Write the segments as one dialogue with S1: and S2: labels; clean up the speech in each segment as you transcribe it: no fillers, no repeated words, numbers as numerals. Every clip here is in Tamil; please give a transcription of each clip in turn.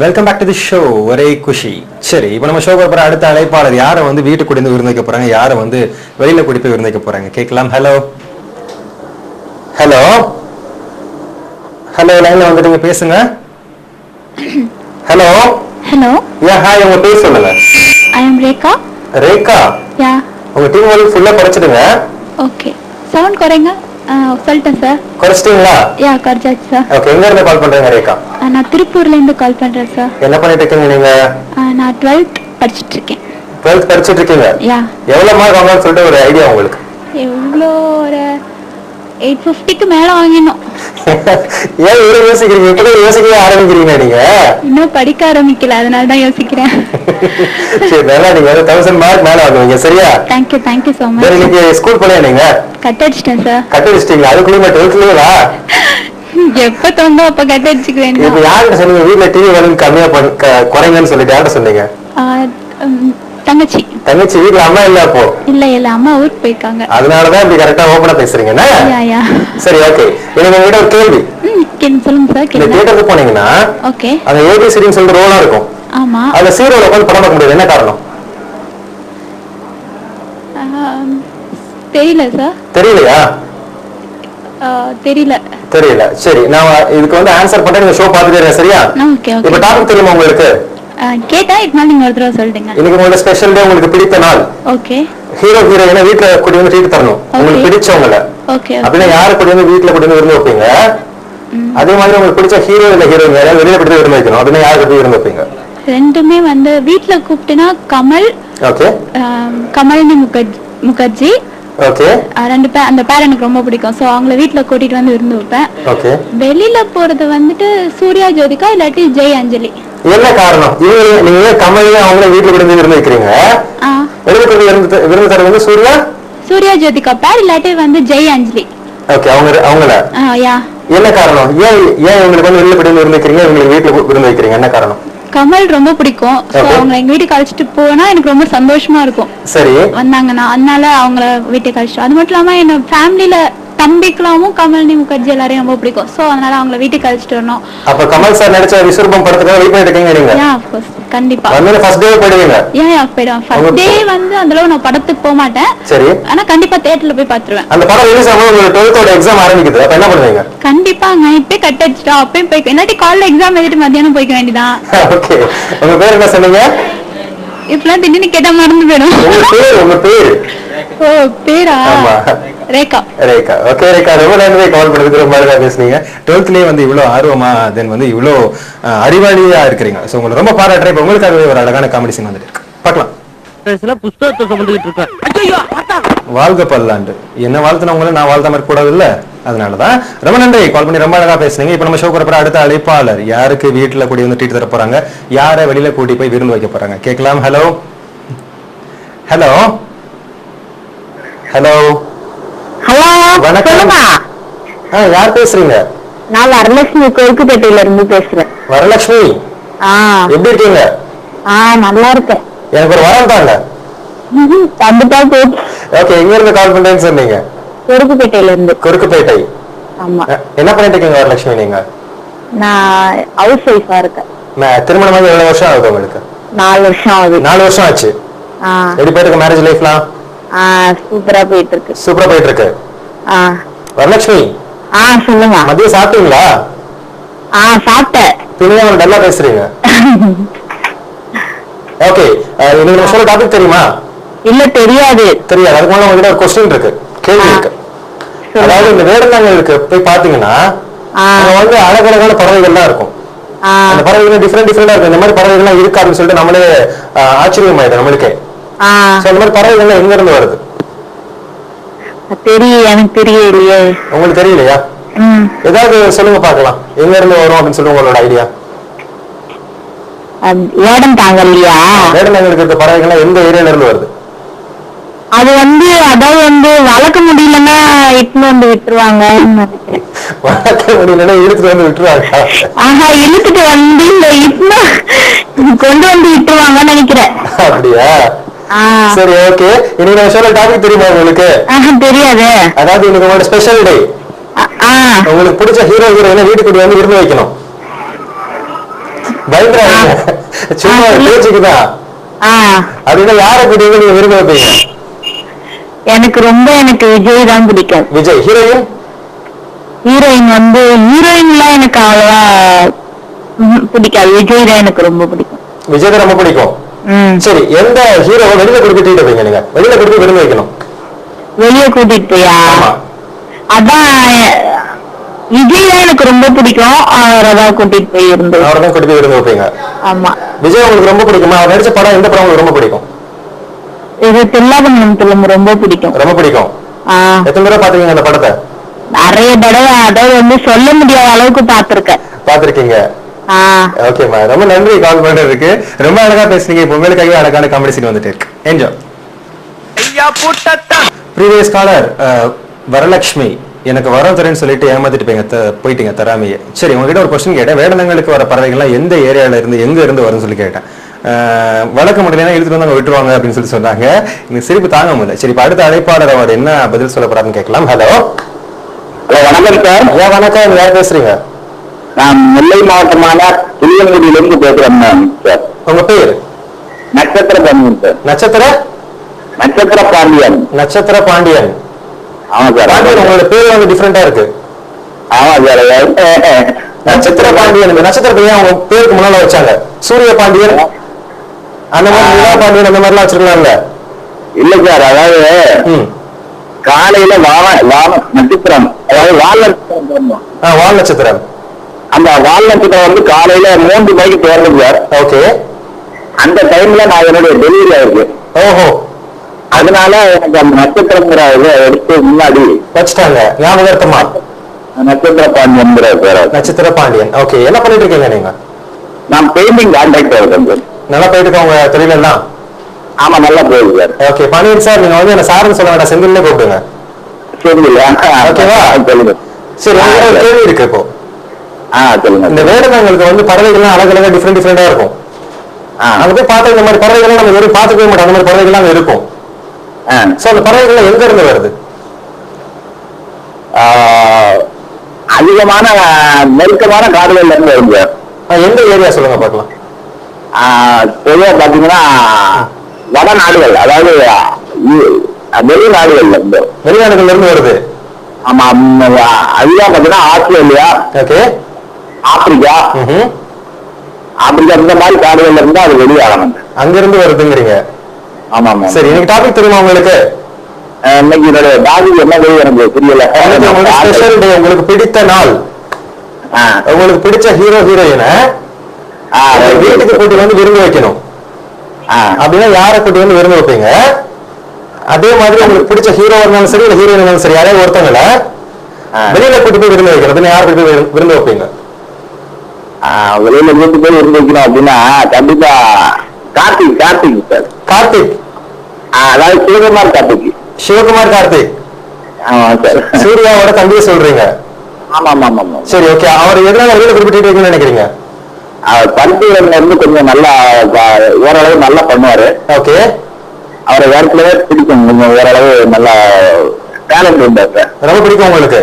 S1: Welcome back to the show. ஒரே குஷி. சரி, இப்போ நம்ம ஷோ போகிற அடுத்த அழைப்பாளர் யாரை வந்து வீட்டுக்கு கூட்டி வந்து விருந்திக்க போறாங்க, யாரை வந்து வெளியில கூட்டி போய் விருந்திக்க போறாங்க கேட்கலாம். ஹலோ ஹலோ ஹலோ, லைன்ல வந்துட்டீங்க, பேசுங்க. Hello
S2: hello.
S1: யா ஹாய், உங்க பேர் சொல்லுங்க.
S2: ஐ அம் ரேகா.
S1: ரேகா,
S2: யா.
S1: உங்க டீம் வந்து ஃபுல்லா குறைச்சிடுங்க.
S2: ஓகே, சவுண்ட் குறைங்க. சொல்லிட்டேன் சார்.
S1: குறைச்சிட்டீங்களா?
S2: யா, குறைச்சாச்சு சார்.
S1: ஓகே, எங்க இருந்து கால் பண்றீங்க ரேகா?
S2: நான் திருப்பூர்ல இருந்து கால் பண்றேன் சார்.
S1: என்ன பண்ணிட்டு இருக்கீங்க நீங்க?
S2: நான் 12th படிச்சிட்டு இருக்கேன்.
S1: 12th படிச்சிட்டு இருக்கீங்க?
S2: யா.
S1: எவ்வளவு மார்க் வாங்கலாம்னு சொல்லிட்டு ஒரு ஐடியா உங்களுக்கு?
S2: எவ்வளோ, ஒரு 850க்கு மேல வாங்கினோம்.
S1: ஏன் இவ்வளவு யோசிக்கிறீங்க? இப்படி யோசிக்கவே ஆரம்பிக்கிறீங்க நீங்க?
S2: இன்னும் படிக்க ஆரம்பிக்கல, அதனால தான் யோசிக்கிறேன்.
S1: சரி, நல்லா, நீங்க 1000 மார்க் மேல வாங்குவீங்க. சரியா?
S2: Thank you so much.
S1: இன்னைக்கு ஸ்கூல் போனீங்க நீங்க?
S2: கட் அடிச்சிட்டேன் சார்.
S1: கட் அடிச்சிட்டீங்களா? அதுக்குள்ளே 12th
S2: எப்ப தோண்டோ அப்ப கட் அடிச்சுக்க வேண்டாம்.
S1: இப்ப யார்கிட்ட சொன்னீங்க வீட்டுல டிவி வேணும் கம்மியா குறைங்கன்னு சொல்லிட்டு? யார்கிட்ட சொன்னீங்க?
S2: தங்கச்சி.
S1: தங்கச்சி வீட்டுல அம்மா இல்ல அப்போ?
S2: இல்ல, அம்மா ஊருக்கு போயிருக்காங்க.
S1: அதனாலதான் இப்படி கரெக்டா ஓபனா பேசுறீங்க. சரி, ஓகே. எனக்கு உங்ககிட்ட ஒரு கேள்வி.
S2: சொல்லுங்க சார்.
S1: இந்த தியேட்டருக்கு போனீங்கன்னா
S2: ஓகே,
S1: அந்த ஏபிசிடின்னு சொல்லிட்டு ரோலா இருக்கும்.
S2: ஆமா.
S1: அதுல சீரோல உட்காந்து படம் பார்க்க முடியாது, என்ன காரணம்?
S2: தெரியல சார்.
S1: தெரியலையா? தெரியல. சரி, நான் இதுக்கு வந்து ஆன்சர் பண்ண நீங்க ஷோ பார்த்துட்டே. சரியா?
S2: ஓகே.
S1: இப்ப டாபிக் தெரியுமா உங்களுக்கு?
S2: கேட்டா இதுக்கு நீங்க ஒரு தடவை சொல்லுங்க.
S1: இன்னைக்கு உங்களோட ஸ்பெஷல் டே, உங்களுக்கு பிடித்த நாள்.
S2: ஓகே.
S1: ஹீரோ ஹீரோயினை வீட்டுல கூட்டி வந்து ட்ரீட் தரணும், உங்களுக்கு பிடிச்சவங்கள.
S2: ஓகே.
S1: அப்படின்னா யாரு கூட்டி வந்து வீட்டுல கூட்டி வந்து விருந்து வைப்பீங்க? அதே மாதிரி உங்களுக்கு பிடிச்ச ஹீரோ இல்ல ஹீரோயின் யாராவது வெளியில கூட்டி விருந்து வைக்கணும், அப்படின்னா யாரு கூட்டி விருந்து வைப்பீங்க?
S2: ரெண்டுமே வந்து வீட்டுல கூப்பிட்டுனா கமல். ஓகே. கமலினி முகர்ஜி. ஓகே. ரெண்டு பேர், அந்த பேர் எனக்கு ரொம்ப பிடிக்கும். சோ அவங்கள வீட்டுல கூட்டிட்டு வந்து விருந்து வைப்பேன். ஓகே. வெளியில போறது வந்துட்டு சூர்யா ஜோதிகா இல்லாட்டி ஜெய் அஞ்சலி. என்ன காரணம்? நீங்க கமலையும் அவங்கள வீட்டுல கூட்டி வந்து விருந்து வைக்கிறீங்க, விருந்து தர வந்து சூர்யா ஜோதிகா பேர் இல்லாட்டி வந்து ஜெய் அஞ்சலி. ஓகே, அவங்கள. யா. என்ன காரணம்? ஏன் உங்களுக்கு வந்து வெளியில கூட்டி வந்து விருந்து வைக்கிறீங்க, இவங்களுக்கு வீட்டுல விருந்து வைக்கிறீங்க, என்ன காரணம்? கமல் ரொம்ப பிடிக்கும். அவங்க எங்க வீட்டுக்கு அழைச்சிட்டு போனா எனக்கு ரொம்ப சந்தோஷமா இருக்கும். சரி, வந்தாங்கன்னா அதனால அவங்கள வீட்டுக்கு அழைச்சிட்டு. அது மட்டும் இல்லாம என்ன ஃபேமிலில தம்பிக்கலாமும் கமலினி முகர்ஜி எல்லாரையும் ரொம்ப பிடிக்கும். சோ அதனால அவங்கள வீட்டுக்கு அழைச்சிட்டு வரணும். அப்ப கமல் சார் நடிச்ச விஸ்வரூபம் படத்துக்கு வெயிட் பண்ணிட்டு இருக்கீங்க நீங்க? யா, ஆஃப் கோர்ஸ், கண்டிப்பா. வந்து ஃபர்ஸ்ட் டே போடுவீங்க? யா, போய்டுவேன். ஃபர்ஸ்ட் டே வந்து அந்த அளவு நான் படத்துக்கு போக மாட்டேன். சரி. ஆனா கண்டிப்பா தியேட்டர்ல போய் பாத்துருவேன். அந்த படம் ரிலீஸ் ஆகும்போது உங்க 12th ஓட எக்ஸாம் ஆரம்பிக்குது, அப்ப என்ன பண்ணுவீங்க? கண்டிப்பா நைட்டே கட் அடிச்சிட்டா அப்பயும் போய், இல்லாட்டி காலைல எக்ஸாம் எழுதிட்டு மத்தியானம் போய்க்க வேண்டியதான். ஓகே. உங்க பேர் என்ன சொன்னீங்க? இப்பலாம் திடீர்னு கேட்டா மறந்து போயிடும். உங்க பேர்? ஓ, பேரா? ரேகா. ரேகா. ஓகே ரேகா, ரொம்ப நன்றி கால் பண்ணதுக்கு. ரொம்ப அழகா பேசுனீங்க. 12thலயே வந்து இவ்வளவு ஆர்வமா, தென் வந்து இவ்வளவு அறிவாளியா இருக்கிறீங்க. சோ உங்களுக்கு ரொம்ப பாராட்டுறேன். இப்ப உங்களுக்காகவே ஒரு அழகான காமெடி சீன் வந்துட்டு இருக்கு, பார்க்கலாம். புஸ்தகத்தை சுமந்துட்டு இருக்கேன். வாழ்க பல்லாண்டு. என்ன வாழ்த்துனவங்கள நான் வாழ்த்த மாதிரி கூடாது இல்ல, அதனாலதான். ரொம்ப நன்றி கால் பண்ணி, ரொம்ப அழகா பேசுனீங்க. இப்ப நம்ம ஷோ போற அடுத்த அழைப்பாளர் யாருக்கு வீட்டுல கூட்டி வந்து ட்ரீட் தர போறாங்க, யாரை வெளியில கூட்டி போய் விருந்து வைக்க போறாங்க கேட்கலாம். ஹலோ ஹலோ ஹலோ ஹலோ, வணக்கம். யார் பேசுறீங்க? நான் வரலட்சுமி, கொருக்குப்பேட்டையில இருந்து பேசுறேன். வரலட்சுமி, எப்படி இருக்கீங்க? நல்லா இருக்கேன். எனக்கு ஒரு வரம் தாங்க. ஓகே, எங்க இருந்து கால் பண்றேன்னு சொன்னீங்க? கொருக்குப்பேட்டையில இருந்து. கொருக்குப்பேட்டை. ஆமா. என்ன பண்ணிட்டு இருக்கீங்க வரலட்சுமி நீங்க? நான் ஹவுஸ் ஒய்ஃபா இருக்கேன். திருமணம் எவ்வளவு வருஷம் ஆகுது உங்களுக்கு? 4 வருஷம் ஆகுது. 4 வருஷம் ஆச்சு. எப்படி போயிட்டு இருக்கு மேரேஜ் லைஃப்லாம்? சூப்பரா போயிட்டு இருக்கு. சூப்பரா போயிட்டு இருக்கு. வரலட்சுமி, சொல்லுங்க. மதியம் சாப்பிட்டீங்களா? சாப்பிட்டேன். பின்ன நல்லா பேசுறீங்க. ஓகே, நீங்க சொல்ற டாபிக் தெரியுமா? இல்ல, தெரியாது. தெரியாது. அதுக்கு மேல உங்ககிட்ட ஒரு क्वेश्चन இருக்கு, கேள்வி இருக்கு. அதாவது இந்த வேடந்தாங்களுக்கு போய் பாத்தீங்கன்னா வந்து அழகழகான பறவைகள்லாம் இருக்கும். அந்த பறவைகள் டிஃபரெண்டா இருக்கும். இந்த மாதிரி பறவைகள்லாம் இருக்கு அப்படின்னு சொல்லிட்டு நம்மளே ஆச்சரியம் ஆயிடும் நம்மளுக்கே. அந்த மாதிரி பறவைகள்லாம் எங்க இருந்து வருது? எனக்கு தெரியலையே. உங்களுக்கு தெரியலையா? ஏதாவது சொல்லுங்க பாக்கலாம், எங்க இருந்து வரும் அப்படின்னு சொல்லி உங்களோட ஐடியா. வேடந்தாங்கல்லையா? வேடந்தாங்களுக்கு இருக்க பறவைகள்லாம் எந்த ஏரியால இருந்து வருது? அது வந்து அதாவது வந்து வளர்க்க முடியலன்னா இட்டுன்னு வந்து விட்டுருவாங்க. வளர்க்க முடியலன்னா இழுத்துட்டு வந்து விட்டுருவாங்க? இழுத்துட்டு வந்து இந்த இட்டுன்னு கொண்டு வந்து விட்டுருவாங்கன்னு நினைக்கிறேன். அப்படியா? சரி, ஓகே. இன்னைக்கு நான் சொல்ற டாபிக் தெரியுமா உங்களுக்கு? தெரியாது. அதாவது இன்னைக்கு உங்களோட ஸ்பெஷல் டே. உங்களுக்கு பிடிச்ச ஹீரோ ஹீரோயினை வீட்டுக்கு வந்து விருந்து வைக்கணும்.
S1: பயங்கரம் சும்மா பேச்சுக்குதான். அப்படின்னா யாரை கூட்டிட்டு நீங்க விரும்ப வைப்பீங்க?
S3: எனக்கு விஜய் தான் பிடிக்கும்.
S1: விஜய். ஹீரோயின்?
S3: ஹீரோயின் ஹீரோயின்லாம் எனக்கு அவ்வளவா பிடிக்காது. விஜய் தான் எனக்கு ரொம்ப பிடிக்கும்.
S1: விஜய் தான் ரொம்ப பிடிக்கும். சரி, எந்த ஹீரோவை வெளியில கூட்டிட்டு வைப்பீங்க நீங்க? வெளியில கூட்டிட்டு விரும்ப வைக்கணும்.
S3: வெளியே கூட்டிட்டு போயா? அதான் விஜய் தான் எனக்கு ரொம்ப பிடிக்கும். அவரதான் கூட்டிட்டு போய் இருந்து
S1: அவரதான் கூட்டிட்டு போய் விரும்ப வைப்பீங்க.
S3: ஆமா.
S1: விஜய் உங்களுக்கு ரொம்ப பிடிக்குமா? அவர் நடிச்ச படம் எந்த படம் உங்களுக்கு ரொம்ப பிடிக்கும்?
S3: இது தில்லாபுரம் ரொம்ப பிடிக்கும்.
S1: ரொம்ப பிடிக்கும். எத்தனை தடவை பாத்துக்கீங்க அந்த படத்தை?
S3: நிறைய தடவை. அதாவது சொல்ல முடியாத அளவுக்கு
S1: பாத்திருக்கீங்க. ஓகேமா, ரொம்ப நன்றி கால் பண்றதுக்கு. ரொம்ப அழகா பேசுனீங்க. இப்போ உங்களுக்காகவே அழகான காமெடி சீன் வந்துட்டு இருக்கு. என்ஜாய். ப்ரீவியஸ் காலர் வரலட்சுமி எனக்கு வரம் தரேன்னு சொல்லிட்டு ஏமாத்திட்டு போயிட்டீங்க தராமையே. சரி, உங்ககிட்ட ஒரு கொஸ்டின் கேட்டேன். வேடந்தங்களுக்கு வர பறவைகள்லாம் எந்த ஏரியால இருந்து எங்க இருந்து வரும்னு சொல்லி கேட்டேன். வழக்க முடியலன்னா இழுத்துட்டு வந்து அவங்க விட்டுருவாங்க அப்படின்னு சொல்லி சொன்னாங்க. எனக்கு சிரிப்பு தாங்க முடியல. சரி, இப்ப அடுத்த அழைப்பாளர் அவர் என்ன பதில் சொல்ல போறாருன்னு கேட்கலாம். ஹலோ.
S4: ஹலோ, வணக்கம் சார்.
S1: ஐயா வணக்கம். யார் பேசுறீங்க?
S4: நான் நெல்லை மாவட்டமான புளியங்குடியிலிருந்து பேசுறேன் சார்.
S1: உங்க பேர்?
S4: நட்சத்திர பாண்டியன் சார். நட்சத்திர பாண்டியன்.
S1: நட்சத்திர பாண்டியன்.
S4: ஆமா சார்.
S1: பாண்டியன், உங்களோட பேர் வந்து டிஃபரெண்டா இருக்கு.
S4: ஆமா சார்.
S1: நட்சத்திர பாண்டியன். நட்சத்திர ஏன் அவங்க பேருக்கு முன்னால வச்சாங்க? சூரிய பாண்டியன் அந்த மாதிரி, நிலா பாண்டியன் அந்த மாதிரி எல்லாம் வச்சிருக்கலாம்ல?
S4: இல்ல சார், அதாவது காலையில நட்சத்திரம், அதாவது வால் நட்சத்திரம்.
S1: வால் நட்சத்திரம்.
S4: அந்த வால் நட்சத்திரம் காலையில 3 மணிக்கு தோறது சார்.
S1: ஓகே.
S4: அந்த டைம்ல நான் என்னுடைய டெலிவரி ஆயிருக்கு.
S1: ஓஹோ.
S4: அதனால எனக்கு அந்த நட்சத்திரங்கிற இதை எடுத்து முன்னாடி
S1: வச்சுட்டாங்க ஞாபகமா.
S4: நட்சத்திர பாண்டியன் பேர்.
S1: நட்சத்திர பாண்டியன். ஓகே, என்ன பண்ணிட்டு இருக்கீங்க நீங்க?
S4: நான் பெயிண்டிங் கான்ட்ராக்டர் இருக்கேன் சார்.
S1: நல்லா போயிட்டு இருக்கோம் உங்க தொழிலெல்லாம்?
S4: ஆமா, நல்லா போகுது சார்.
S1: ஓகே, பாண்டியன் சார், நீங்க என்ன சாருன்னு சொல்ல வேண்டாம், செந்தில்னே கூப்பிடுங்க. ஓகேவா? சரி, ஒரு கேள்வி இருக்கு இப்போ.
S4: சொல்லுங்க.
S1: இந்த வேடங்களுக்கு பறவைகள்லாம் அழகழகா டிஃப்ரெண்டா இருக்கும். அங்க போய் பார்த்தா இந்த மாதிரி பறவைகள்லாம் நம்ம வெறும் பார்த்துக்கவே மாட்டோம். அந்த மாதிரி பறவைகள்லாம் இருக்கும். சோ அந்த பறவைகள்லாம் எங்க இருந்து வருது?
S4: அதிகமான நெருக்கமான காடுகள்ல இருந்து வருது.
S1: எந்த ஏரியா சொல்லுங்க பார்க்கலாம்.
S4: பொதுவா பாத்தீங்கன்னா வடநாடுகள், அதாவது வெளிநாடுகள்ல
S1: இருந்து வருது.
S4: ஆமா, அதிகம் பாத்தீங்கன்னா ஆஸ்திரேலியா, ஆப்பிரிக்கா, இந்த மாதிரி காடுகள்ல இருந்து அது வெளியாகணும்.
S1: அங்க இருந்து வருதுங்கிறீங்க? ஆமா. சரி, இன்னைக்கு டாபிக் தெரியுமா உங்களுக்கு?
S4: இன்னைக்கு என்னோட டாபிக் என்ன எனக்கு புரியல.
S1: Special day. உங்களுக்கு பிடித்த நாள், உங்களுக்கு பிடிச்ச ஹீரோ ஹீரோயினை வீட்டுக்கு கூட்டி வந்து விருந்து வைக்கணும் அப்படின்னா யாரை கூட்டி வந்து விருந்து வைப்பீங்க? அதே மாதிரி உங்களுக்கு பிடிச்ச ஹீரோ இருந்தாலும் சரி, இல்ல ஹீரோயின் இருந்தாலும் சரி, யாரையும் ஒருத்தவங்கள வெளியில கூட்டி போய் விருந்து வைக்கிறது, யாரை கூட்டி போய் விருந்து வைப்பீங்க?
S4: வெளியில கூட்டி போய் விருந்து வைக்கணும் அப்படின்னா கண்டிப்பா கார்த்திக் சார்.
S1: கார்த்திக்,
S4: அதாவது
S1: சிவகுமார் கார்த்திக்.
S4: ஆமா சார்.
S1: சூர்யாவோட தம்பியை சொல்றீங்க?
S4: ஆமா.
S1: சரி, ஓகே. அவர் எதனால வெளியில குறிப்பிட்டு வைக்கணும்னு நினைக்கிறீங்க?
S4: அவர் பருத்தியில இருந்து கொஞ்சம் நல்லா, ஓரளவு நல்லா பண்ணுவாரு.
S1: ஓகே.
S4: அவரை ஏற்கனவே பிடிக்கும், கொஞ்சம் ஓரளவு நல்லா டேலண்ட் உண்டாரு சார்.
S1: ரொம்ப பிடிக்கும் உங்களுக்கு?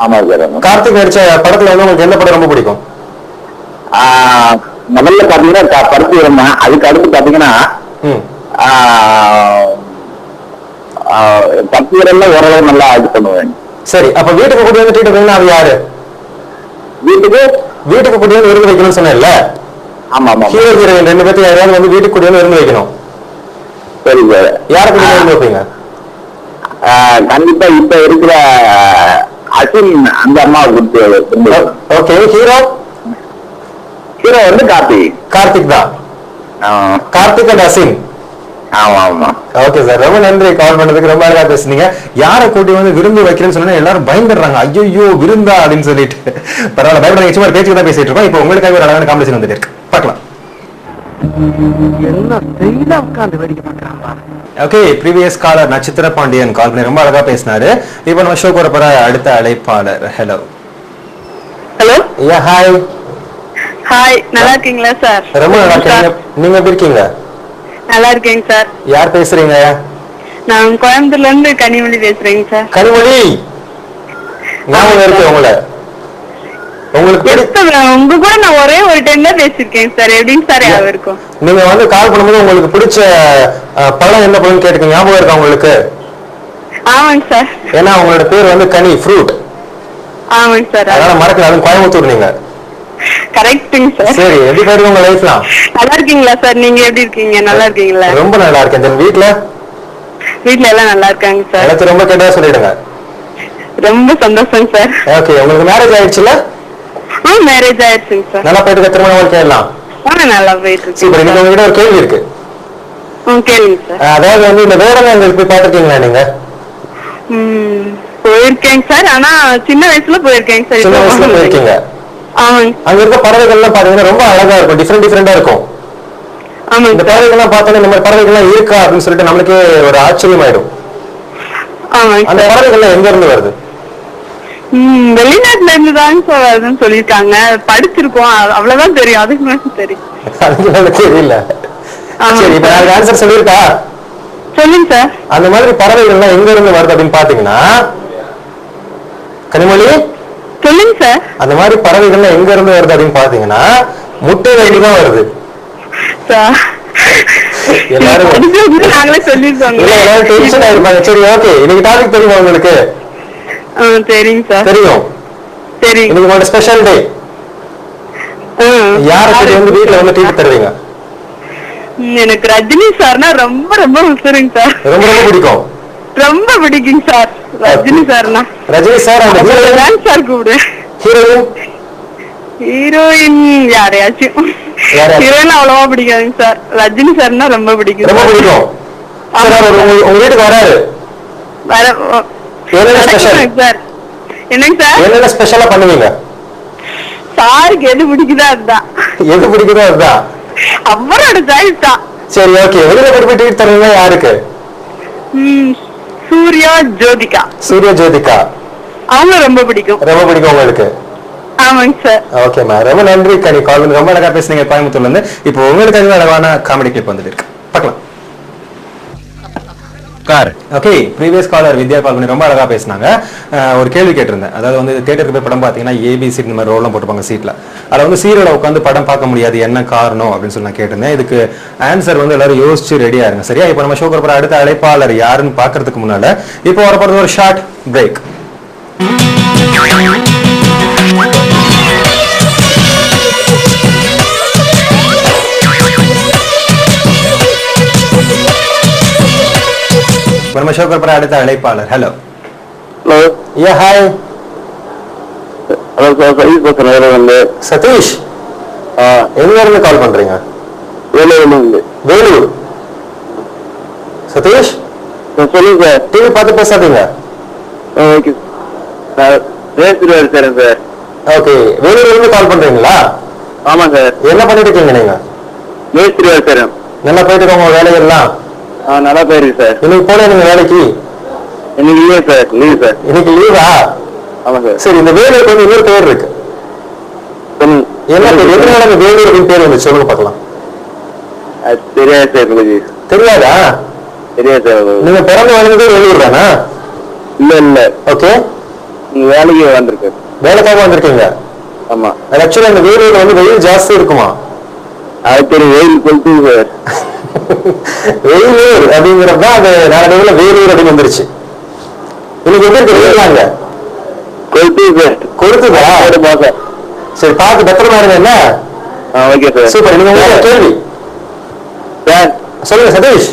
S4: ஆமா சார்.
S1: கார்த்திக் நடிச்ச படத்துல உங்களுக்கு எந்த படம் ரொம்ப பிடிக்கும்?
S4: முதல்ல பாத்தீங்கன்னா பருத்தி இருந்தேன். அதுக்கு அடுத்து பாத்தீங்கன்னா பத்து விரல்ல ஓரளவு நல்லா இது பண்ணுவேன்.
S1: சரி, அப்ப வீட்டுக்கு கூட்டி வந்து ட்ரீட் வைக்கணும், அது யாரு? வீட்டுக்கு கூட்டி வந்து விருந்து வைக்கணும்னு சொன்னேன்ல?
S4: ஆமா.
S1: ஹீரோ ஹீரோயின் 2 பேர்த்து யாராவது வந்து வீட்டுக்கு கூட்டி வந்து விருந்து வைக்கணும்.
S4: சரி சார்.
S1: யாரை கூட்டி விருந்து வைப்பீங்க?
S4: கண்டிப்பா இப்ப இருக்கிற அசின் அந்த அம்மாவை கொடுத்து.
S1: ஓகே. ஹீரோ
S4: கார்த்திக்
S1: தான். கார்த்திக் அண்ட் அசின்.
S4: ஆமா.
S1: ஓகே சார், ரொம்ப நன்றி கால் பண்ணதுக்கு. ரொம்ப அழகா பேசுனீங்க. யாரை கூட்டி வந்து விருந்து வைக்கிறேன்னு சொன்னா எல்லாரும் பயந்துடுறாங்க. ஐயோ விருந்தா அப்படின்னு சொல்லிட்டு. பரவாயில்ல, பயப்படாங்க. சும்மா பேச்சுக்கு தான் பேசிட்டு இருக்கோம். இப்போ உங்களுக்காக ஒரு அழகான காம்படிஷன் வந்துட்டு இருக்கு, பார்க்கலாம். ஓகே, ப்ரீவியஸ் காலர் நட்சத்திர பாண்டியன் கால் பண்ணி ரொம்ப அழகா பேசினாரு. இப்போ நம்ம ஷோ போற அடுத்த அழைப்பாளர். ஹலோ. ஹாய்.
S5: நல்லா இருக்கீங்களா சார்?
S1: ரொம்ப நல்லா இருக்கீங்க. நீங்க எப்படி இருக்கீங்க?
S5: நல்லா இருக்கேங்க சார்.
S1: யார் பேசுறீங்க?
S5: நான் கோயம்புத்தூர்ல இருந்து கனிமொழி பேசுறேங்க சார்.
S1: கனிமொழி, ஞாபகம் இருக்கு உங்களை? உங்களுக்கு
S5: உங்க கூட நான் ஒரே ஒரு டைம் தான் பேசிருக்கேன் சார். எப்படின்னு சார் ஞாபகம் இருக்கும்?
S1: நீங்க வந்து கால் பண்ணும்போது உங்களுக்கு பிடிச்ச பழம் என்ன பழம் கேட்டுக்க ஞாபகம் இருக்கா உங்களுக்கு?
S5: ஆமாங்க சார்.
S1: ஏன்னா உங்களோட பேர் வந்து கனி, ஃப்ரூட்.
S5: ஆமாங்க சார்.
S1: அதனால மறக்கல. கோயம்புத்தூர் நீங்க.
S5: கரெக்ட்டுங்க சார்.
S1: சரி, எப்படி போயிருக்கு உங்க லைஃப்லாம்?
S5: நல்லா இருக்கீங்களா சார்? நீங்க எப்படி இருக்கீங்க? நல்லா இருக்கீங்களா?
S1: ரொம்ப நல்லா இருக்கேன். தென் வீட்ல
S5: எல்லாம் நல்லா இருக்காங்க சார்.
S1: எனக்கு ரொம்ப கேட்டா சொல்லிடுங்க.
S5: ரொம்ப சந்தோஷம் சார்.
S1: ஓகே, உங்களுக்கு மேரேஜ் ஆயிடுச்சுல?
S5: மேரேஜ் ஆயிடுச்சுங்க சார்.
S1: நல்லா போயிட்டு இருக்க திருமண வாழ்க்கை எல்லாம்?
S5: நல்லா போயிட்டு இருக்கு.
S1: சரி, நீங்க உங்ககிட்ட ஒரு கேள்வி இருக்கு.
S5: கேளுங்க சார்.
S1: அதாவது வந்து இந்த வேடந்தாங்கல் போய் பாத்துருக்கீங்களா நீங்க?
S5: போயிருக்கேங்க சார். ஆனா சின்ன வயசுல போயிருக்கேங்க சார்.
S1: சின்ன வயசுல போயிருக்கீங்க. அங்க இருக்க பறவைகள் எல்லாம் பாத்தீங்கன்னா ரொம்ப அழகா இருக்கும், டிஃபரெண்டா இருக்கும். இந்த பறவைகள் எல்லாம் பார்த்தோன்னா இந்த மாதிரி பறவைகள் எல்லாம் இருக்கா அப்படின்னு சொல்லிட்டு நம்மளுக்கே ஒரு ஆச்சரியமாயிடும். அந்த பறவைகள் எங்க இருந்து வருது?
S5: வெளிநாட்டுல இருந்து தான் சார் வருதுன்னு சொல்லிருக்காங்க. படிச்சிருக்கோம், அவ்வளவுதான் தெரியும். அதுக்கு மேல தெரியும்.
S1: அதுக்கு தெரியல. சரி, இப்ப நான் ஆன்சர் சொல்லிருக்கா?
S5: சொல்லுங்க சார்.
S1: அந்த மாதிரி பறவைகள் எல்லாம் எங்க இருந்து வருது அப்படின்னு பாத்தீங்கன்னா, கனிமொழி
S5: சொல்லுங்க சார்.
S1: அந்த மாதிரி பறவைகள் எங்க இருந்து வருது அப்படின்னு பாத்தீங்கன்னா முட்டையில இருந்து தான் வருது. எல்லாரும்
S5: நாங்களே சொல்லிருக்கோம்.
S1: எல்லாரும் டென்ஷன் ஆயிருப்பாங்க. சரி, ஓகே, இன்னைக்கு டாபிக் தெரியுமா உங்களுக்கு?
S5: சரிங்க சார்.
S1: தெரியும். சரி, இன்னைக்கு உங்களோட ஸ்பெஷல் டே. யாருக்கு வந்து வீட்டுல வந்து ட்ரீட் தருவீங்க?
S5: எனக்கு ரஜினி சார்னா ரொம்ப ரொம்ப உசுருங்க சார்.
S1: ரொம்ப ரொம்ப பிடிக்கும்.
S5: ரொம்ப பிடிக்குங்க சார் ரஜினி சார்னா.
S1: ரஜினி சார் அந்த ஹீரோயின்
S5: சார் கூப்பிடு. ஹீரோயின் யாரையாச்சும். ஹீரோயின் அவ்வளவா பிடிக்காதுங்க சார். ரஜினி சார்னா ரொம்ப பிடிக்கும்.
S1: ரொம்ப பிடிக்கும். உங்க வீட்டுக்கு வராரு.
S5: சார் என்னங்க சார்?
S1: என்னென்ன ஸ்பெஷலா பண்ணுவீங்க?
S5: சாருக்கு எது பிடிக்குதோ அதுதான்.
S1: எது பிடிக்குதோ அதுதான்
S5: அவரோட சாய்ஸ் தான்.
S1: சரி, ஓகே. வெளியில போய் ட்ரீட் தருவீங்க யாருக்கு?
S5: சூர்யா ஜோதிகா.
S1: சூர்யா ஜோதிகா
S5: அவங்க ரொம்ப பிடிக்கும்.
S1: ரொம்ப பிடிக்கும் உங்களுக்கு?
S5: ஆமாங்க சார்.
S1: ஓகேமா, ரொம்ப நன்றி கனி. கால் பண்ணி ரொம்ப அழகா பேசுனீங்க கோயம்புத்தூர்ல இருந்து. இப்போ உங்களுக்கு அழகான காமெடி கிளிப் வந்துட்டு இருக்கு, பார்க்கலாம். கார். ஓகே, ப்ரீவியஸ் காலர் வித்யா கால் பண்ணி ரொம்ப அழகா பேசினாங்க. ஒரு கேள்வி கேட்டிருந்தேன். அதாவது வந்து தியேட்டருக்கு போய் படம் பார்த்தீங்கன்னா ஏபிசி இந்த மாதிரி ரோல்லாம் போட்டுப்பாங்க சீட்ல. அதில் வந்து சீரியல உட்காந்து படம் பார்க்க முடியாது, என்ன காரணம் அப்படின்னு சொல்லி நான் கேட்டிருந்தேன். இதுக்கு ஆன்சர் வந்து எல்லாரும் யோசிச்சு ரெடியா இருங்க. சரியா? இப்போ நம்ம ஷோ போற அடுத்த அழைப்பாளர் யாருன்னு பாக்குறதுக்கு முன்னால இப்போ வரப்போறது ஒரு ஷார்ட் பிரேக். நம்ம ஷோ போற அடுத்த அழைப்பாளர். ஹலோ.
S4: ஹலோ.
S1: யா, ஹாய்.
S4: ஹலோ சார், சதீஷ் பேசுறேன்.
S1: சதீஷ், எங்க இருந்து கால் பண்றீங்க?
S4: வேலூர்.
S1: வேலூர். சதீஷ்
S4: சொல்லுங்க சார்.
S1: டிவி பார்த்து பேசாதீங்க.
S4: Okay sir. பேசுறேன் சார்.
S1: ஓகே, வேலூர்ல இருந்து கால் பண்றீங்களா?
S4: ஆமா சார்.
S1: என்ன பண்ணிட்டு இருக்கீங்க நீங்க?
S4: மேஸ்திரி சார்.
S1: நல்லா போயிட்டு இருக்கோம் உங்க வேலைகள்லாம்?
S4: நல்லா போயிருக்கு சார்.
S1: இன்னைக்கு போல நீங்க வேலைக்கு?
S4: இன்னைக்கு லீவ் சார். Leave sir.
S1: இன்னைக்கு லீவா? ஆமா சார். சரி, இந்த வேலூருக்கு வந்து இன்னொரு பேர் இருக்கு. என்ன பேர்? எதனால இந்த வேலூர் அப்படின்னு பேர் வந்து சொல்லுங்க பார்க்கலாம்.
S4: தெரியாது சார்.
S1: தெரியாதா?
S4: தெரியாது சார்.
S1: நீங்க பிறந்து வளர்ந்ததே வேலூர் தானா?
S4: இல்ல இல்ல.
S1: ஓகே,
S4: நீங்க வேலைக்கு வந்திருக்கு. வேலைக்காக
S1: வந்திருக்கீங்க?
S4: ஆமா.
S1: ஆக்சுவலா இந்த வேலூர்ல வந்து வெயில் ஜாஸ்தி இருக்குமா?
S4: அது தெரியும். வெயில் கொளுத்து சார்.
S1: வேலூர் அப்படிங்கிறப்ப அது நாளடைவுல வேலூர் அப்படின்னு வந்துருச்சு. இன்னைக்கு எப்படி தெரியுங்க?
S4: கொளுத்து சார்.
S1: கொளுத்துதா?
S4: மாசம்.
S1: சரி, பார்த்து பத்திரமா இருங்க. என்ன?
S4: Okay sir.
S1: சூப்பர். நீங்க கேள்வி
S4: சார்
S1: சொல்லுங்க சதீஷ்.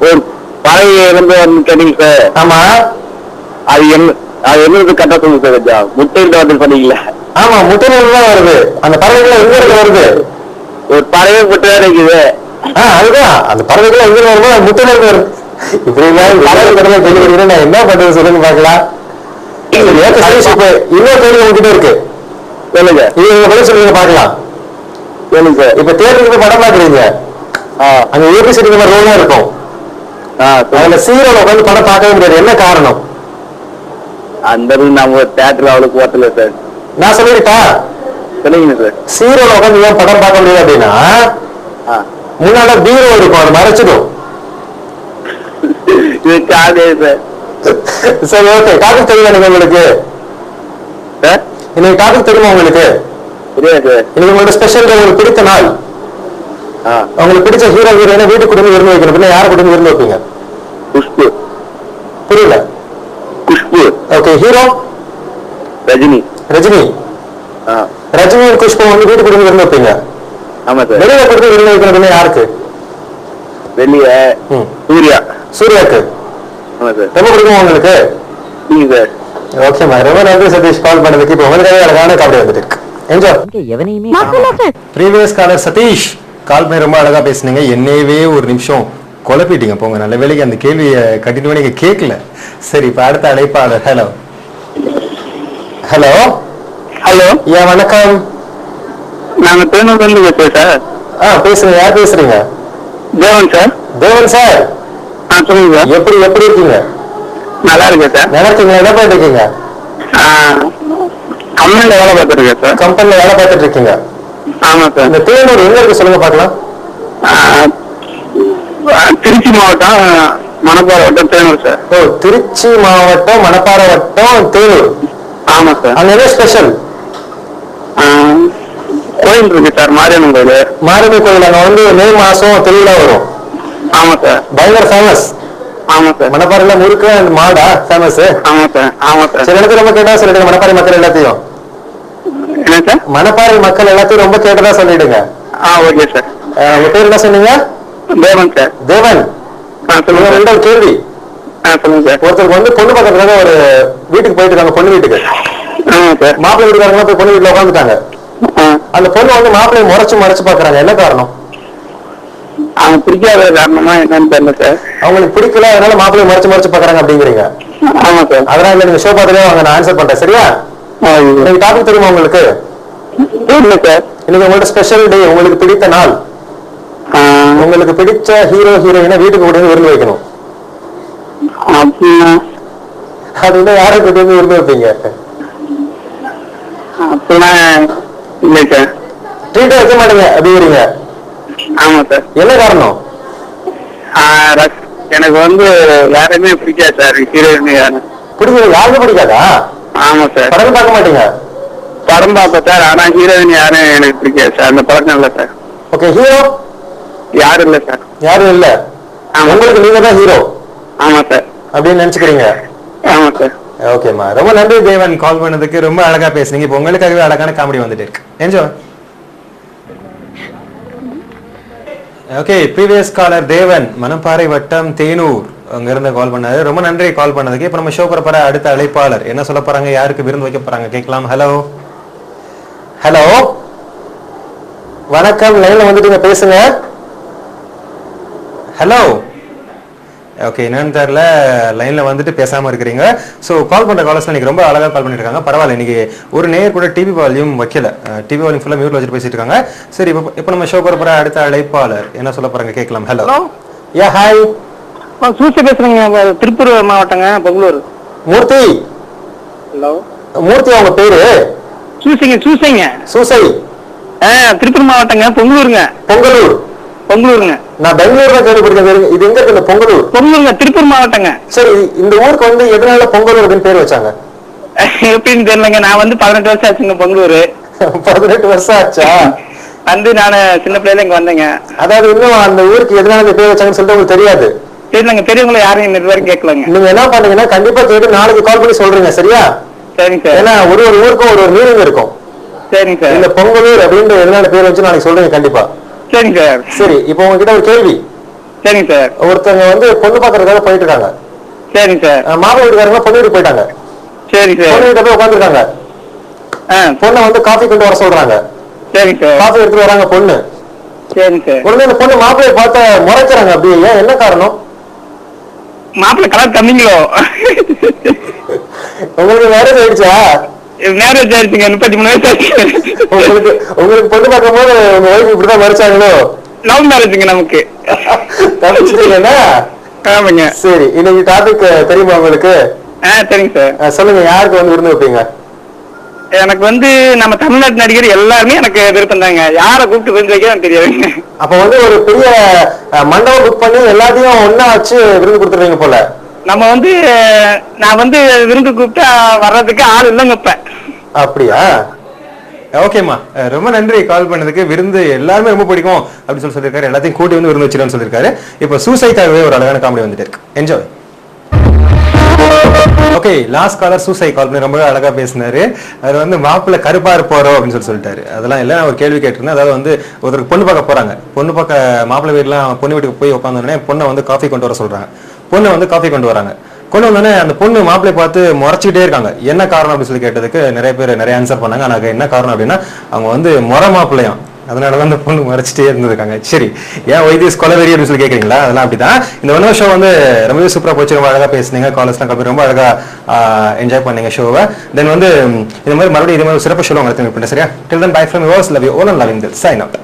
S4: ஒரு பறவை இருந்து கேட்டீங்க சார்.
S1: ஆமா,
S4: அது என்ன கரெக்டா சொல்லுங்க சார். கொஞ்சம் முட்டையில வந்து பண்ணீங்களா?
S1: ஆமா, முட்டையில தான் வருது. அந்த பறவைகள் எங்க இருந்து வருது?
S4: ஒரு பறவை முட்டை தான் இருக்குது.
S1: அதுதான், அந்த பறவைகள் எங்க இருந்து வருமோ முட்டையில இருந்து வருது. இப்படி பறவை நான் என்ன பண்றது சொல்லுங்க பாக்கலாம். இன்னொரு கேள்வி உங்ககிட்ட இருக்கு.
S4: சொல்லுங்க.
S1: நீங்க பதில் சொல்லுங்க பாக்கலாம்.
S4: சொல்லுங்க சார்.
S1: இப்ப தேட்டருக்கு போய் படம் பாக்குறீங்க, அங்க ஏபிசி ரோலா இருக்கும். அதுல சீரோல உட்காந்து படம் பார்க்கவே முடியாது, என்ன காரணம்?
S4: அந்த நம்ம தியேட்டர்ல அவளுக்கு ஓட்டல சார்.
S1: நான் சொல்லிருக்கா?
S4: சொல்லுங்க சார்.
S1: சீரோல உட்காந்து ஏன் படம் பார்க்க முடியாது அப்படின்னா, முன்னால பீரோ இருக்கும், அது மறைச்சிடும்.
S4: இது காதே சார்.
S1: சரி, ஓகே. டாபிக் தெரியும் உங்களுக்கு? இன்னைக்கு டாபிக் தெரியுமா உங்களுக்கு?
S4: தெரியாது.
S1: இன்னைக்கு உங்களோட ஸ்பெஷல் டே, உங்களுக்கு பிடித்த நாள். உங்களுக்கு பிடிச்ச ஹீரோ ஹீரோயினை வீட்டுக்கு கொண்டு விருந்து வைக்கணும். பின்ன யாரை கொண்டு விருந்து வைப்பீங்க?
S4: குஷ்பு.
S1: புரியல.
S4: குஷ்பு.
S1: ஓகே. ஹீரோ
S4: ரஜினி.
S1: ரஜினி. ரஜினி குஷ்பு வந்து வீட்டுக்கு கொண்டு விருந்து வைப்பீங்க.
S4: ஆமா சார்.
S1: வெளியில கொடுத்து விருந்து வைக்கணும் யாருக்கு?
S4: வெளிய சூர்யா.
S1: சூர்யாக்கு.
S4: ஆமா சார்.
S1: ரொம்ப பிடிக்கும் உங்களுக்கு? சார். ஓகேமா, ரொம்ப நன்றி சதீஷ் கால் பண்ணதுக்கு. இப்போ உங்களுக்காக அழகான காமெடி வந்துட்டு இருக்கு. என்ஜாய். ப்ரீவியஸ் காலர் சதீஷ் கால் பண்ணி ரொம்ப அழகா பேசுனீங்க. என்னையவே ஒரு நிமிஷம் குழப்பிட்டீங்க. போங்க, நல்ல வேலைக்கு அந்த கேள்வியை கண்டினியூ நீங்க கேட்கல. சரி, இப்ப அடுத்த அழைப்பாளர். Hello hello
S4: hello.
S1: ஏன் வணக்கம்.
S4: நாங்க தேனூர்ல இருந்து பேசுறேன் சார்.
S1: பேசுறீங்க. யார் பேசுறீங்க?
S4: தேவன் சார்.
S1: தேவன் சார்.
S4: சொல்லுங்க சார்.
S1: எப்படி இருக்கீங்க?
S4: நல்லா இருக்கேன் சார்.
S1: நல்லா இருக்கீங்க. என்ன பண்ணிட்டு இருக்கீங்க?
S4: கம்பெனில வேலை பார்த்துட்டு இருக்கேன் சார்.
S1: கம்பெனில வேலை பார்த்துட்டு இருக்கீங்க?
S4: ஆமா சார்.
S1: இந்த தேனூர் எங்க இருக்கு சொல்லுங்க பாக்கலாம்.
S4: திருச்சி மாவட்டம் மணப்பாறை வட்டம் தேனூர் சார்.
S1: திருச்சி மாவட்டம் மணப்பாறை வட்டம் தேனூர்.
S4: ஆமா சார்.
S1: அங்க என்ன ஸ்பெஷல்?
S4: கோயில் இருக்கு சார், மாரியம்மன் கோயில்.
S1: மாரியம்மன் கோயில் அங்க வந்து மே மாசம் திருவிழா வரும்.
S4: ஆமா சார்.
S1: பயங்கர ஃபேமஸ்.
S4: ஆமா சார்.
S1: மணப்பாறையில முறுக்கு அண்ட் மாடா ஃபேமஸ்.
S4: ஆமா சார். ஆமா சார்.
S1: சில இடத்துல ரொம்ப கேட்டா சொல்லிடுங்க மணப்பாறை மக்கள் எல்லாத்தையும்.
S4: என்ன சார்?
S1: மணப்பாறை மக்கள் எல்லாத்தையும் ரொம்ப கேட்டதா சொல்லிடுங்க.
S4: Okay sir.
S1: உங்க பேர் என்ன சொன்னீங்க?
S4: தேவன் சார்.
S1: தேவன்.
S4: சொல்லுங்க.
S1: ஒரு கேள்வி.
S4: சொல்லுங்க சார்.
S1: ஒருத்தருக்கு வந்து பொண்ணு பக்கத்துல ஒரு வீட்டுக்கு போயிட்டு இருக்காங்க, பொண்ணு வீட்டுக்கு. மாப்பிள்ளை வீட்டுக்காரங்க போய் பொண்ணு வீட்டுல உட்காந்துட்டாங்க. அந்த பொண்ணு வந்து மாப்பிள்ளையை முறைச்சு பாக்குறாங்க. என்ன காரணம்?
S4: அவங்க பிடிக்காத காரணமா என்னன்னு தெரியல சார். அவங்களுக்கு
S1: பிடிக்கல, அதனால மாப்பிள்ளையை முறைச்சு பாக்குறாங்க அப்படிங்கிறீங்க.
S4: ஆமா சார்.
S1: அதனால நீங்க ஷோ பார்த்துட்டு வாங்க, நான் ஆன்சர் பண்றேன். சரியா? இன்னைக்கு டாபிக் தெரியுமா உங்களுக்கு?
S4: இல்ல சார்.
S1: இன்னைக்கு உங்களோட ஸ்பெஷல் டே, உங்களுக்கு பிடித்த நாள். உங்களுக்கு பிடிச்ச ஹீரோ ஹீரோயினை வீட்டுக்கு கொண்டு வந்து விருந்து வைக்கணும். அது வந்து யாரை கொண்டு வந்து விருந்து வைப்பீங்க?
S4: இல்லை சார்.
S1: ட்ரீட் வைக்க மாட்டீங்க அப்படிங்கிறீங்க.
S4: ஆமா சார்.
S1: என்ன காரணம்?
S4: எனக்கு வந்து யாருமே பிடிக்காது சார். ஹீரோயின்
S1: பிடிக்காது? யாருமே பிடிக்காதா?
S4: ஆமா சார்.
S1: படம் பார்க்க மாட்டீங்க?
S4: படம் பார்ப்பேன் சார், ஆனா ஹீரோயின் யாரும் எனக்கு பிடிக்காது சார். அந்த பழக்கம் இல்லை சார்.
S1: ஓகே. ஹீரோ
S4: யாரும் இல்லை சார்.
S1: யாரும் இல்ல. உங்களுக்கு நீங்க தான் ஹீரோ.
S4: ஆமா சார்.
S1: அப்படின்னு நினைச்சுக்கிறீங்க?
S4: ஆமா சார்.
S1: ஓகேமா, ரொம்ப நன்றி தேவன் கால் பண்ணதுக்கு. ரொம்ப அழகா பேசுனீங்க. இப்போ உங்களுக்காகவே அழகான காமெடி வந்துட்டு இருக்கு. என்ஜாய். ஓகே, ப்ரீவியஸ் காலர் தேவன், மணப்பாறை வட்டம் தேனூர் அங்க இருந்து கால் பண்ணாரு. ரொம்ப நன்றி கால் பண்ணதுக்கு. இப்ப நம்ம ஷோ போற அடுத்த அழைப்பாளர் என்ன சொல்ல போறாங்க, யாருக்கு விருந்து வைக்க போறாங்க கேட்கலாம். ஹலோ ஹலோ வணக்கம். லைன்ல வந்துட்டு பேசுங்க. ஹலோ. ஓகே, என்னன்னு தெரியல, லைன்ல வந்துட்டு பேசாம இருக்கிறீங்க. ஸோ கால் பண்ற காலர்ஸ் இன்னைக்கு ரொம்ப அழகா கால் பண்ணிருக்காங்க. பரவாயில்ல, இன்னைக்கு ஒரு நேயர் கூட டிவி வால்யூம் வைக்கல. டிவி வால்யூம் ஃபுல்லா மியூட்ல வச்சுட்டு பேசிட்டு இருக்காங்க. சரி, இப்போ நம்ம ஷோ போற அடுத்த அழைப்பாளர் என்ன சொல்ல போறாங்க கேட்கலாம். ஹலோ. Yeah hi.
S4: சூசி பேசுறேங்க, திருப்பூர் மாவட்டங்க, பெங்களூர்.
S1: மூர்த்தி.
S4: ஹலோ.
S1: மூர்த்தி அவங்க பேரு?
S4: சூசைங்க.
S1: சூசை.
S4: திருப்பூர் மாவட்டங்க, பொங்கலூருங்க. பொங்கலூருங்க.
S1: நான் பெங்களூர்ல கேள்விப்பட்டிருக்கேன். இது எங்க இருக்கு?
S4: பொங்கலூருங்க, திருப்பூர் மாவட்டங்க.
S1: சரி, இந்த ஊருக்கு வந்து எதனால பொங்கலூர் அப்படின்னு பேர் வச்சாங்க?
S4: எப்படின்னு தெரியலங்க. நான் வந்து 18 வருஷம் ஆச்சுங்க பெங்களூரு.
S1: 18 வருஷம் ஆச்சா?
S4: வந்து நானு சின்ன பிள்ளைல இங்க வந்தேங்க.
S1: அதாவது இன்னும் அந்த ஊருக்கு எதனால பேர் வச்சாங்கன்னு சொல்லிட்டு உங்களுக்கு தெரியாது?
S4: தெரியலங்க. பெரியவங்களை யாரையும் இது வரைக்கும் கேட்கலங்க.
S1: நீங்க என்ன பண்ணீங்கன்னா கண்டிப்பா கேட்டு நாளைக்கு கால் பண்ணி சொல்றீங்க. சரியா?
S4: சரிங்க சார்.
S1: ஏன்னா ஒரு ஊருக்கும் ஒரு மீனிங் இருக்கும்.
S4: சரிங்க சார்.
S1: இந்த பொங்கலூர் அப்படின்ற எதனால பேர் வச்சு நாளைக்கு சொல்றீங்க கண்டிப்பா.
S4: சரிங்க சார்.
S1: சரி, இப்போ உங்ககிட்ட ஒரு கேள்வி.
S4: சரிங்க சார்.
S1: ஒருத்தவங்க வந்து பொண்ணு பாக்குறதுக்காக போயிட்டு இருக்காங்க.
S4: சரிங்க சார்.
S1: மாப்பிள்ளை வீட்டுக்காரங்க பொண்ணு வீட்டுக்கு போயிட்டாங்க.
S4: சரி சார்.
S1: பொண்ணு வீட்டை போய் உட்காந்துருக்காங்க. பொண்ணை வந்து காஃபி கொண்டு வர சொல்றாங்க.
S4: சரிங்க சார்.
S1: காஃபி எடுத்துட்டு வராங்க பொண்ணு.
S4: சரிங்க சார்.
S1: உடனே இந்த பொண்ணு மாப்பிள்ளையை பார்த்த முறைக்கிறாங்க. அப்படியே ஏன், என்ன காரணம்?
S4: மாப்பிள்ளை கலர் கம்மிங்களோ?
S1: உங்களுக்கு மேரேஜ் ஆயிடுச்சா?
S4: மேரேஜ் ஆயிடுச்சுங்க, 33 வயசு ஆச்சு.
S1: உங்களுக்கு பொண்ணு பார்க்கும் போது உங்க ஒய்ஃப் இப்படிதான் மறைச்சாங்களோ?
S4: லவ் மேரேஜுங்க நமக்கு.
S1: தப்பிச்சிட்டீங்கன்னா?
S4: ஆமாங்க.
S1: சரி, இன்னைக்கு டாபிக் தெரியுமா உங்களுக்கு?
S4: சரிங்க சார்.
S1: சொல்லுங்க, யாருக்கு வந்து விருந்து வைப்பீங்க?
S4: எனக்கு வந்து நம்ம தமிழ்நாட்டு நடிகர் எல்லாருமே எனக்கு விருப்பம் தாங்க. யாரை கூப்பிட்டு விருந்து வைக்க தெரியாதுங்க.
S1: அப்ப வந்து ஒரு பெரிய மண்டபம் புக் பண்ணி எல்லாத்தையும் ஒன்னா வச்சு விருந்து கொடுத்துருவீங்க போல.
S4: நம்ம வந்து நான் வந்து விருந்து கூப்பிட்டா வர்றதுக்கு ஆள் இல்லைங்க. இப்ப
S1: அப்படியா? ஓகேம்மா, ரொம்ப நன்றி கால் பண்ணதுக்கு. விருந்து எல்லாருமே ரொம்ப பிடிக்கும் அப்படின்னு சொல்லியிருக்காரு. எல்லாத்தையும் கூட்டி வந்து விருந்து வச்சிருன்னு சொல்லியிருக்காரு. இப்போ சூசைக்காகவே ஒரு அழகான காமெடி வந்துட்டு இருக்கு. Enjoy. Okay, last caller Soosai call பண்ணி ரொம்ப அழகா பேசினாரு. அவர் வந்து மாப்பிள்ள கருப்பா இருப்பாரோ அப்படின்னு சொல்லிட்டாரு. அதெல்லாம் இல்லை, நான் ஒரு கேள்வி கேட்டிருந்தேன். அதாவது வந்து ஒருத்தருக்கு பொண்ணு பார்க்க போறாங்க. பொண்ணு பார்க்க மாப்பிள்ளை வீட்டுலாம் பொண்ணு வீட்டுக்கு போய் உட்காந்தோடனே பொண்ணை வந்து காஃபி கொண்டு வர சொல்றாங்க. பொண்ணை வந்து காஃபி கொண்டு வராங்க. கொண்டு வந்தோடனே அந்த பொண்ணு மாப்பிள்ளை பார்த்து முறைச்சிக்கிட்டே இருக்காங்க. என்ன காரணம் அப்படின்னு சொல்லி கேட்டதுக்கு நிறைய பேர் நிறைய ஆன்சர் பண்ணாங்க. ஆனால் என்ன காரணம் அப்படின்னா அவங்க வந்து முறை மாப்பிள்ளையாம். அதனாலதான் அந்த பொண்ணு மறைச்சிட்டே இருந்திருக்காங்க. சரி, ஏன் வைத்தியஸ் கொலவெறி அப்படின்னு சொல்லி கேட்குறீங்களா? அதெல்லாம் அப்படிதான். இந்த 1 ஷோ வந்து ரொம்பவே சூப்பரா போச்சு. ரொம்ப அழகா பேசுனீங்க. காலர்ஸ்லாம் கப்பி ரொம்ப அழகா என்ஜாய் பண்ணீங்க ஷோவை. தென் வந்து இந்த மாதிரி மறுபடியும் இது மாதிரி சிறப்பு ஷோ உங்களுக்கு பண்ண. சரியா? Till then bye from yours. Love you all and loving this. Sign out.